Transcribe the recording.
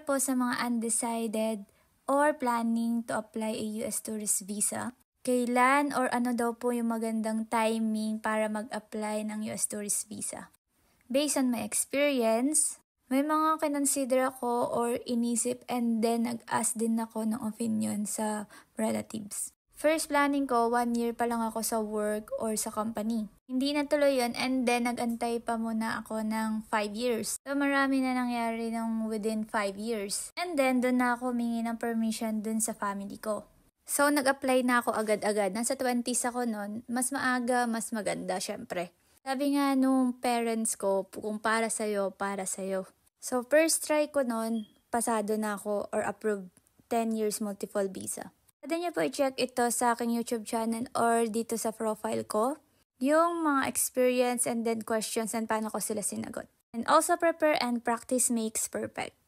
Para po sa mga undecided or planning to apply a US tourist visa, kailan or ano daw po yung magandang timing para mag-apply ng US tourist visa? Based on my experience, may mga kinonsider ako or inisip and then nag-ask din ako ng opinion sa relatives. First planning ko, 1 year pa lang ako sa work or sa company. Hindi natuloy yun and then nag-antay pa muna ako ng 5 years. So marami na nangyari ng within 5 years. And then doon na ako humingi ng permission dun sa family ko. So nag-apply na ako agad-agad. Nasa 20s ako noon. Mas maaga, mas maganda syempre. Sabi nga nung parents ko, kung para sa'yo, para sa'yo. So first try ko noon, pasado na ako or approved 10 years multiple visa. Pwede niyo po i-check ito sa aking YouTube channel or dito sa profile ko. Yung mga experience and then questions and paano ko sila sinagot. And also prepare and practice makes perfect.